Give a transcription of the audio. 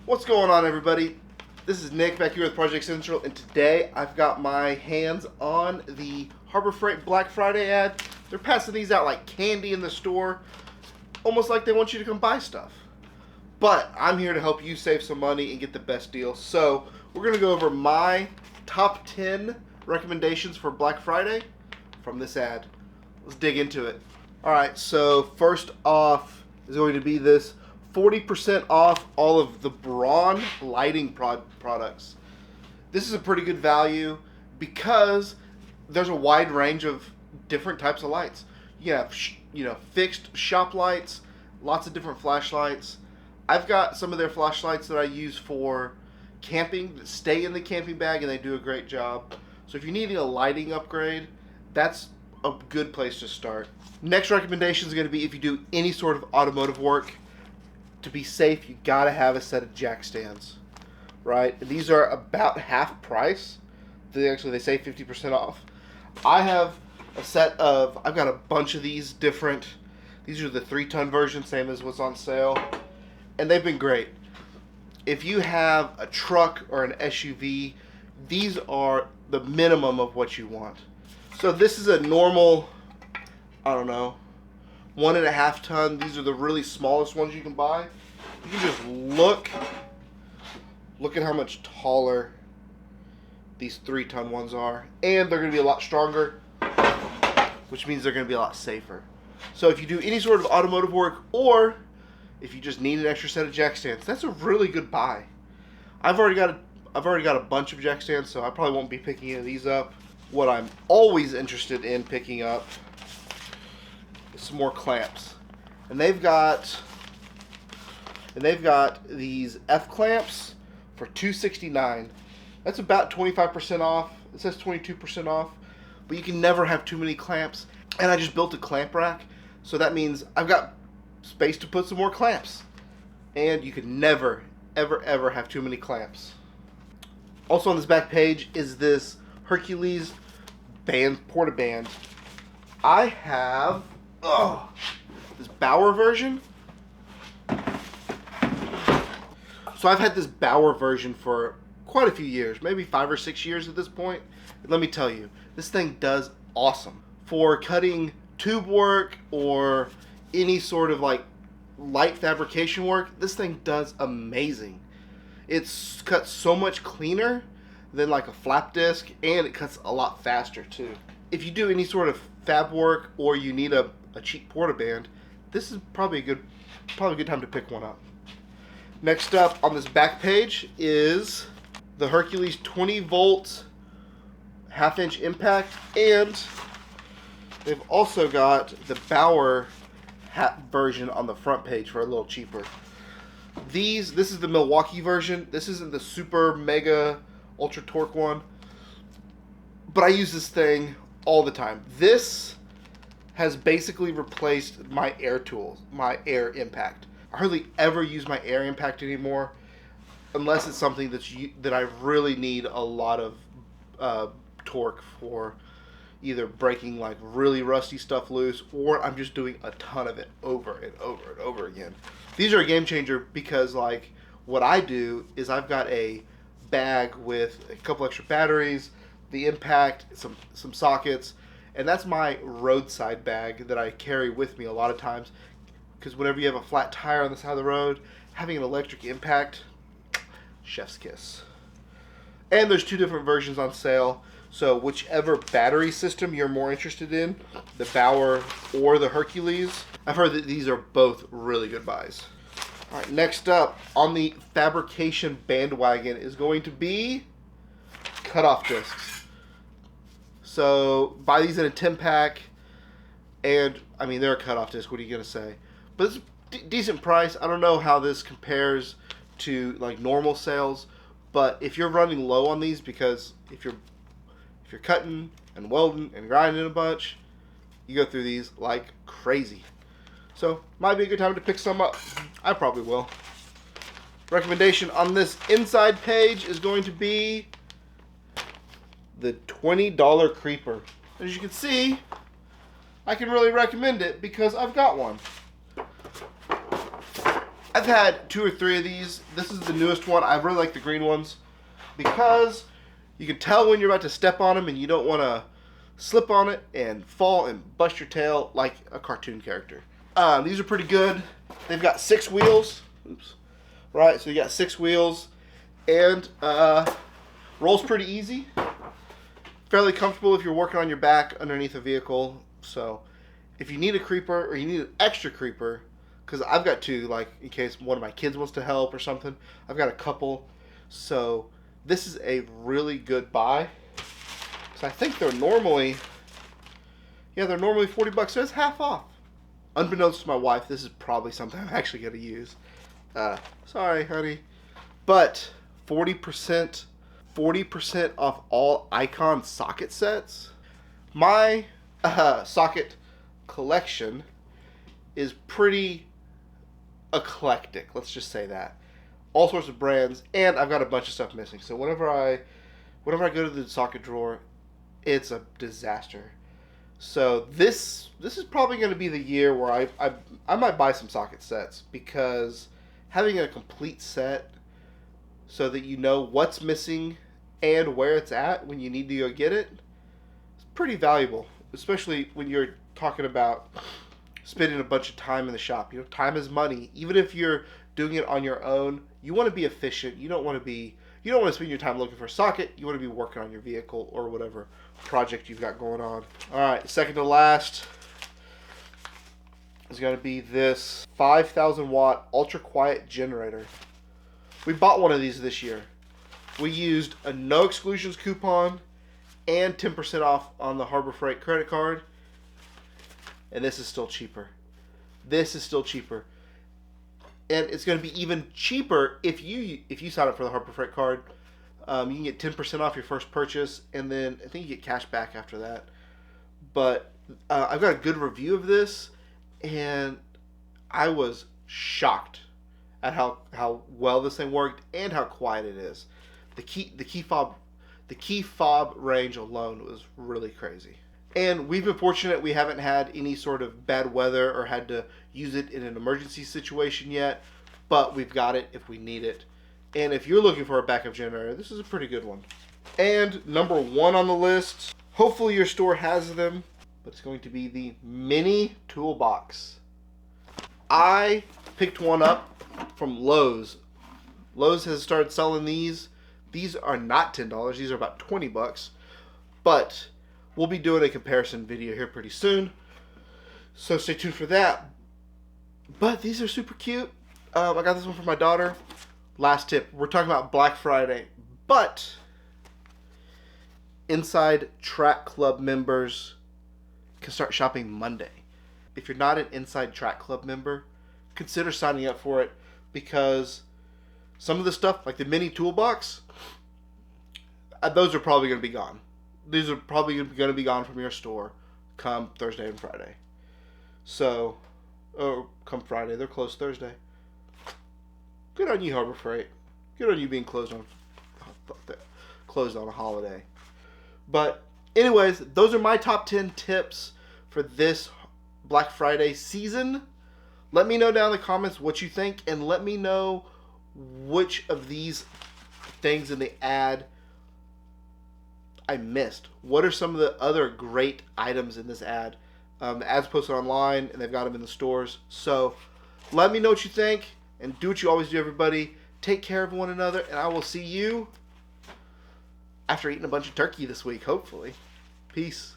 What's going on, everybody? This is Nick back here with Project Central, and today I've got my hands on the Harbor Freight Black Friday ad. They're passing these out like candy in the store, almost like they want you to come buy stuff. But I'm here to help you save some money and get the best deal. So we're going to go over my top 10 recommendations for Black Friday from this ad. Let's dig into it. Alright, so first off is going to be this 40% off all of the Braun lighting products. This is a pretty good value because there's a wide range of different types of lights. You have, fixed shop lights, lots of different flashlights. I've got some of their flashlights that I use for camping that stay in the camping bag, and they do a great job. So if you're needing a lighting upgrade, that's a good place to start. Next recommendation is going to be if you do any sort of automotive work. To be safe, you gotta have a set of jack stands, right? These are about half price. They say 50% off. I have a set of, I've got a bunch of these different, these are the 3-ton version, same as what's on sale, and they've been great. If you have a truck or an SUV, these are the minimum of what you want. So this is a normal, 1.5 ton. These are the really smallest ones you can buy. You can just look at how much taller these 3-ton ones are, and they're going to be a lot stronger, which means they're going to be a lot safer. So if you do any sort of automotive work, or if you just need an extra set of jack stands, that's a really good buy. I've already got a bunch of jack stands, so I probably won't be picking any of these up. What I'm always interested in picking up some more clamps, and they've got these F clamps for $269. That's about 25% off. It says 22% off, but you can never have too many clamps. And I just built a clamp rack, so that means I've got space to put some more clamps. And you can never, ever have too many clamps. Also on this back page is this Hercules Portaband. I have this Bauer version. So I've had this Bauer version for quite a few years, maybe 5 or 6 years at this point. And let me tell you, this thing does awesome. For cutting tube work or any sort of like light fabrication work, this thing does amazing. It's cut so much cleaner than like a flap disc, and it cuts a lot faster too. If you do any sort of fab work or you need a cheap Portaband, this is probably a good time to pick one up. Next up on this back page is the Hercules 20-volt half-inch impact, and they've also got the Bauer version on the front page for a little cheaper. This is the Milwaukee version. This isn't the super mega ultra torque one, but I use this thing all the time. This has basically replaced my air tools, my air impact. I hardly ever use my air impact anymore, unless it's something that I really need a lot of torque for, either breaking like really rusty stuff loose, or I'm just doing a ton of it over and over and over again. These are a game changer because like what I do is I've got a bag with a couple extra batteries, the impact, some sockets, and that's my roadside bag that I carry with me a lot of times, because whenever you have a flat tire on the side of the road, having an electric impact, chef's kiss. And there's 2 different versions on sale, so whichever battery system you're more interested in, the Bauer or the Hercules, I've heard that these are both really good buys. All right, next up on the fabrication bandwagon is going to be Cutoff discs. So buy these in a 10-pack, and I mean they're a Cutoff disc. What are you gonna say? But it's a decent price. I don't know how this compares to like normal sales, but if you're running low on these, because if you're cutting and welding and grinding a bunch, you go through these like crazy. So might be a good time to pick some up. I probably will. Recommendation on this inside page is going to be the $20 Creeper. As you can see, I can really recommend it because I've got one. I've had 2 or 3 of these. This is the newest one. I really like the green ones because you can tell when you're about to step on them and you don't want to slip on it and fall and bust your tail like a cartoon character. These are pretty good. They've got 6 wheels. Oops. Right, so you got 6 wheels and rolls pretty easy. Fairly comfortable if you're working on your back underneath a vehicle. So if you need a creeper or you need an extra creeper, because I've got 2, like in case one of my kids wants to help or something, I've got a couple. So this is a really good buy. So I think they're normally, they're normally $40, so it's half off. Unbeknownst to my wife, this is probably something I'm actually going to use. Sorry, honey. But 40% off all Icon socket sets. My socket collection is pretty eclectic, let's just say that. All sorts of brands, and I've got a bunch of stuff missing. So whenever I go to the socket drawer, it's a disaster. So this is probably going to be the year where I might buy some socket sets, because having a complete set so that you know what's missing and where it's at when you need to go get it is pretty valuable, especially when you're talking about spending a bunch of time in the shop. You know, time is money. Even if you're doing it on your own, you want to be efficient. You don't want to spend your time looking for a socket. You want to be working on your vehicle or whatever project you've got going on. All right, second to last is going to be this 5,000 watt ultra quiet generator. We bought one of these this year. We used a no exclusions coupon and 10% off on the Harbor Freight credit card. And this is still cheaper. This is still cheaper. And it's going to be even cheaper if you sign up for the Harbor Freight card. You can get 10% off your first purchase, and then I think you get cash back after that. But I've got a good review of this, and I was shocked at how well this thing worked and how quiet it is. The key fob range alone was really crazy. And we've been fortunate we haven't had any sort of bad weather or had to use it in an emergency situation yet, but we've got it if we need it. And if you're looking for a backup generator, this is a pretty good one. And number 1 on the list, hopefully your store has them, but it's going to be the mini Toolbox. I picked one up from Lowe's. Lowe's has started selling these. These are not $10. These are about $20. But we'll be doing a comparison video here pretty soon, so stay tuned for that. But these are super cute. I got this one for my daughter. Last tip, we're talking about Black Friday, but Inside Track Club members can start shopping Monday. If you're not an Inside Track Club member, consider signing up for it, because some of the stuff, like the mini Toolbox, those are probably going to be gone. These are probably going to be gone from your store come Thursday and Friday. So, come Friday. They're closed Thursday. Good on you, Harbor Freight. Good on you being closed on a holiday. But anyways, those are my top 10 tips for this Black Friday season. Let me know down in the comments what you think, and let me know which of these things in the ad I missed. What are some of the other great items in this ad? The ad's posted online, and they've got them in the stores. So let me know what you think, and do what you always do, everybody. Take care of one another, and I will see you after eating a bunch of turkey this week, hopefully. Peace.